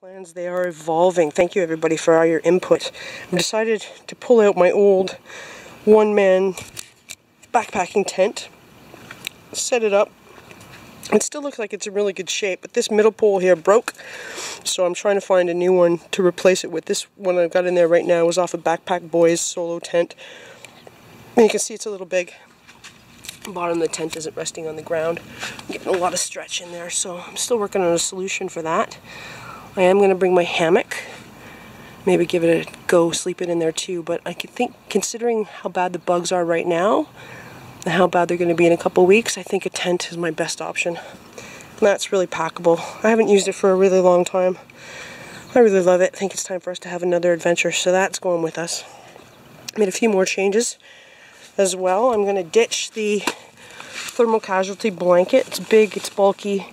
Plans, they are evolving. Thank you everybody for all your input. I've decided to pull out my old one-man backpacking tent, set it up. It still looks like it's in really good shape, but this middle pole here broke, so I'm trying to find a new one to replace it with. This one I've got in there right now was off a Backpack Boys solo tent. And you can see it's a little big. The bottom of the tent isn't resting on the ground. I'm getting a lot of stretch in there, so I'm still working on a solution for that. I am going to bring my hammock, maybe give it a go, sleep it in there too, but I could think, considering how bad the bugs are right now, and how bad they're going to be in a couple weeks, I think a tent is my best option. And that's really packable. I haven't used it for a really long time. I really love it. I think it's time for us to have another adventure, so that's going with us. Made a few more changes as well. I'm going to ditch the thermal casualty blanket. It's big, it's bulky,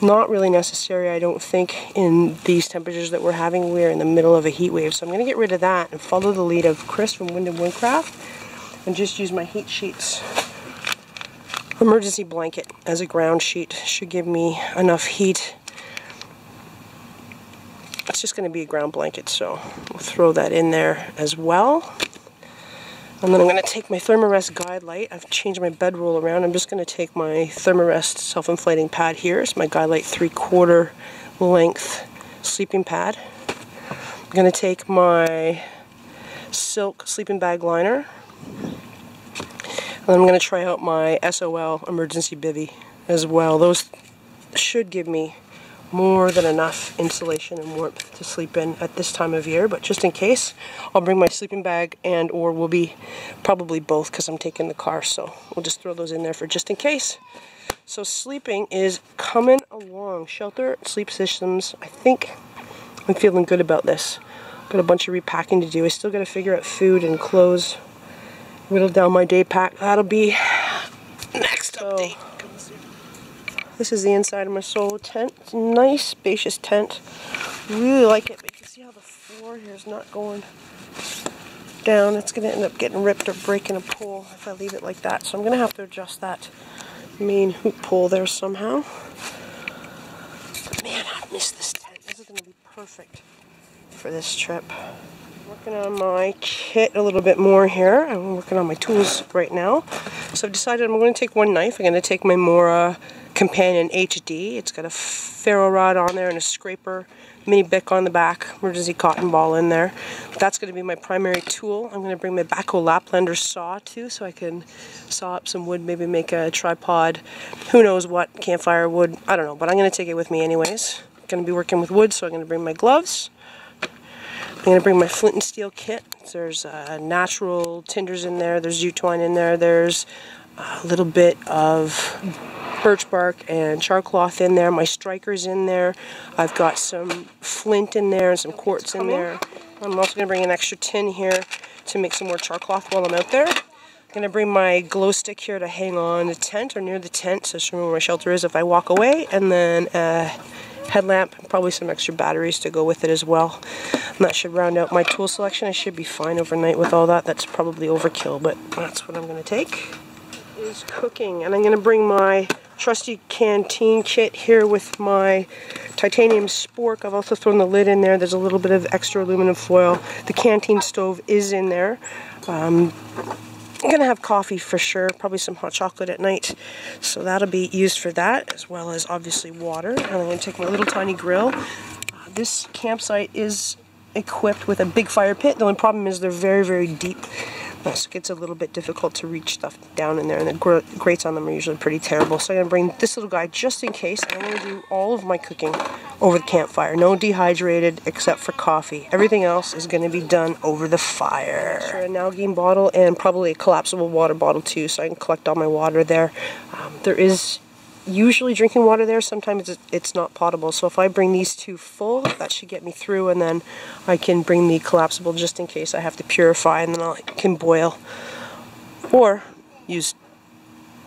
not really necessary, I don't think, in these temperatures that we're having. We're in the middle of a heat wave, so I'm going to get rid of that and follow the lead of Chris from Wind and Windcraft and just use my Heat Sheets emergency blanket as a ground sheet. Should give me enough heat. It's just going to be a ground blanket, so we'll throw that in there as well. And then I'm going to take my Thermarest guide light. I've changed my bedroll around. I'm just going to take my Thermarest self-inflating pad here. It's my guide light 3/4 length sleeping pad. I'm going to take my silk sleeping bag liner. And I'm going to try out my SOL emergency bivy as well. Those should give me more than enough insulation and warmth to sleep in at this time of year, but just in case, I'll bring my sleeping bag, and or will be probably both because I'm taking the car, so we'll just throw those in there for just in case. So sleeping is coming along. Shelter Sleep Systems, I think I'm feeling good about this. Got a bunch of repacking to do. I still got to figure out food and clothes, whittle down my day pack. That'll be next update. This is the inside of my solo tent. It's a nice, spacious tent. Really like it, but you can see how the floor here is not going down. It's going to end up getting ripped or breaking a pole if I leave it like that. So I'm going to have to adjust that main hoop pole there somehow. But man, I miss this tent. This is going to be perfect for this trip. Working on my kit a little bit more here. I'm working on my tools right now. So I've decided I'm going to take one knife. I'm going to take my Mora Companion HD. It's got a ferro rod on there and a scraper, mini Bic on the back, emergency cotton ball in there. That's going to be my primary tool. I'm going to bring my Backhoe Laplander saw too, so I can saw up some wood, maybe make a tripod, who knows what, campfire wood, I don't know, but I'm going to take it with me anyways. I'm going to be working with wood, so I'm going to bring my gloves. I'm going to bring my flint and steel kit. There's natural tinders in there, there's jute twine in there, there's a little bit of birch bark and char cloth in there. My striker's in there. I've got some flint in there and some quartz in there. I'm also going to bring an extra tin here to make some more char cloth while I'm out there. I'm going to bring my glow stick here to hang on the tent or near the tent, so just remember where my shelter is if I walk away, and then a headlamp and probably some extra batteries to go with it as well. And that should round out my tool selection. I should be fine overnight with all that. That's probably overkill, but that's what I'm going to take. Is cooking, and I'm going to bring my trusty canteen kit here with my titanium spork. I've also thrown the lid in there. There's a little bit of extra aluminum foil. The canteen stove is in there. I'm going to have coffee for sure, probably some hot chocolate at night, so that'll be used for that, as well as obviously water. And I'm going to take my little tiny grill. This campsite is equipped with a big fire pit. The only problem is they're very, very deep. So it gets a little bit difficult to reach stuff down in there, and the grates on them are usually pretty terrible. So I'm going to bring this little guy just in case. I'm going to do all of my cooking over the campfire. No dehydrated except for coffee. Everything else is going to be done over the fire. Sure, a Nalgene bottle and probably a collapsible water bottle too, so I can collect all my water there. There is usually drinking water there. Sometimes it's not potable, so if I bring these two full, that should get me through, and then I can bring the collapsible just in case I have to purify, and then I can boil or use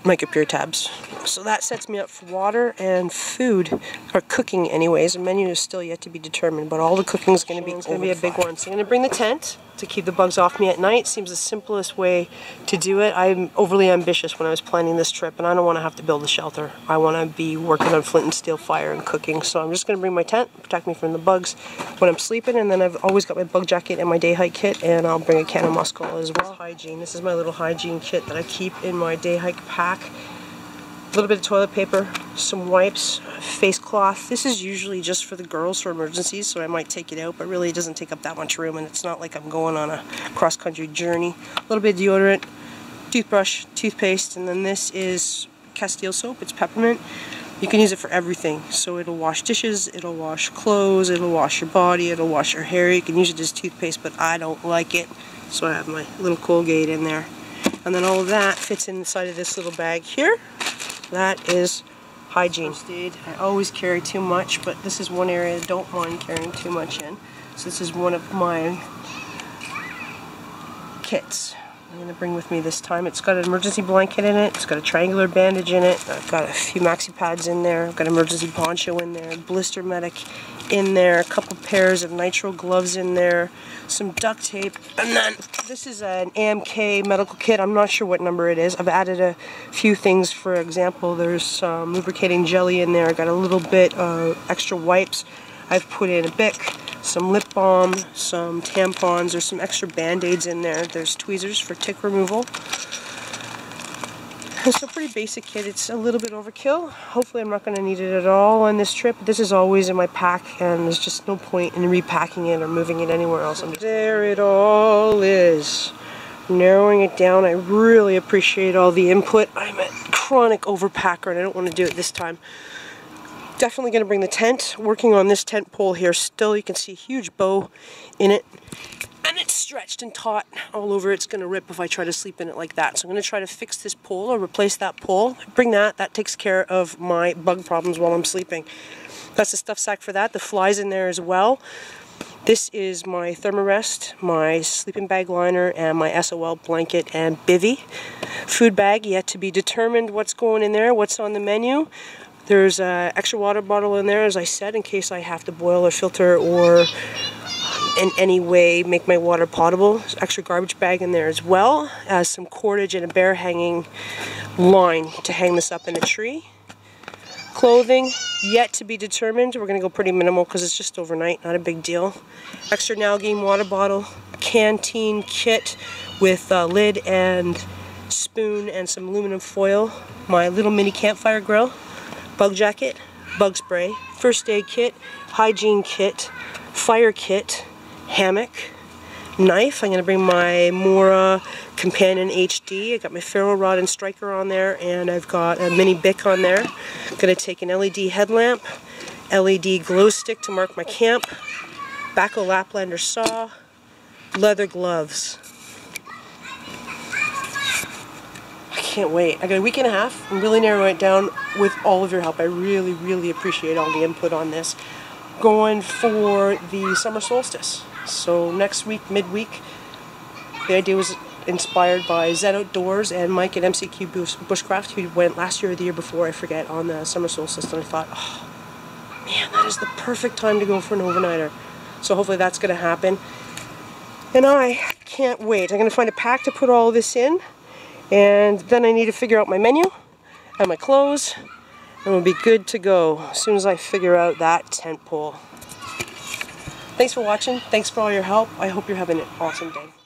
Micropure tabs. So that sets me up for water and food, or cooking anyways. The menu is still yet to be determined, but all the cooking is going to be a big one. So I'm going to bring the tent to keep the bugs off me at night. Seems the simplest way to do it. I'm overly ambitious when I was planning this trip, and I don't want to have to build a shelter. I want to be working on flint and steel fire and cooking, so I'm just going to bring my tent, protect me from the bugs when I'm sleeping, and then I've always got my bug jacket and my day hike kit, and I'll bring a can of muskol as well. Hygiene. This is my little hygiene kit that I keep in my day hike pack. A little bit of toilet paper, some wipes, face cloth. This is usually just for the girls for emergencies, so I might take it out, but really it doesn't take up that much room, and it's not like I'm going on a cross-country journey. A little bit of deodorant, toothbrush, toothpaste, and then this is Castile soap. It's peppermint. You can use it for everything. So it'll wash dishes, it'll wash clothes, it'll wash your body, it'll wash your hair. You can use it as toothpaste, but I don't like it, so I have my little Colgate in there. And then all of that fits inside of this little bag here. That is hygiene. First aid. I always carry too much, but this is one area I don't mind carrying too much in. So this is one of my kits I'm going to bring with me this time. It's got an emergency blanket in it. It's got a triangular bandage in it. I've got a few maxi pads in there. I've got an emergency poncho in there. Blister medic in there. A couple pairs of nitrile gloves in there. Some duct tape. And then this is an AMK medical kit. I'm not sure what number it is. I've added a few things. For example, there's some lubricating jelly in there. I got a little bit of extra wipes. I've put in a Bic, some lip balm, some tampons. There's some extra band-aids in there. There's tweezers for tick removal. It's a pretty basic kit. It's a little bit overkill. Hopefully I'm not going to need it at all on this trip. This is always in my pack, and there's just no point in repacking it or moving it anywhere else. There it all is. Narrowing it down. I really appreciate all the input. I'm a chronic overpacker, and I don't want to do it this time. Definitely going to bring the tent. Working on this tent pole here still. You can see a huge bow in it. And it's stretched and taut all over. It's going to rip if I try to sleep in it like that. So I'm going to try to fix this pole or replace that pole. Bring that. That takes care of my bug problems while I'm sleeping. That's the stuff sack for that. The fly's in there as well. This is my Thermarest, my sleeping bag liner, and my SOL blanket and bivy. Food bag, yet to be determined what's going in there, what's on the menu. There's an extra water bottle in there, as I said, in case I have to boil or filter or in any way make my water potable. There's an extra garbage bag in there as well, as some cordage and a bear hanging line to hang this up in a tree. Clothing, yet to be determined. We're going to go pretty minimal because it's just overnight, not a big deal. Extra Nalgene water bottle, canteen kit with a lid and spoon and some aluminum foil. My little mini campfire grill. Bug jacket, bug spray, first aid kit, hygiene kit, fire kit, hammock, knife. I'm going to bring my Mora Companion HD. I got my ferro rod and striker on there, and I've got a mini Bic on there. I'm going to take an LED headlamp, LED glow stick to mark my camp, Bahco Laplander saw, leather gloves. Can't wait. I got a week and a half. I'm really narrowing it down with all of your help. I really, really appreciate all the input on this. Going for the summer solstice. So next week, midweek, the idea was inspired by Zed Outdoors and Mike at MCQ Bushcraft, who went last year or the year before, I forget, on the summer solstice. And I thought, oh, man, that is the perfect time to go for an overnighter. So hopefully that's going to happen. And I can't wait. I'm going to find a pack to put all of this in. And then I need to figure out my menu and my clothes, and we'll be good to go as soon as I figure out that tent pole. Thanks for watching. Thanks for all your help. I hope you're having an awesome day.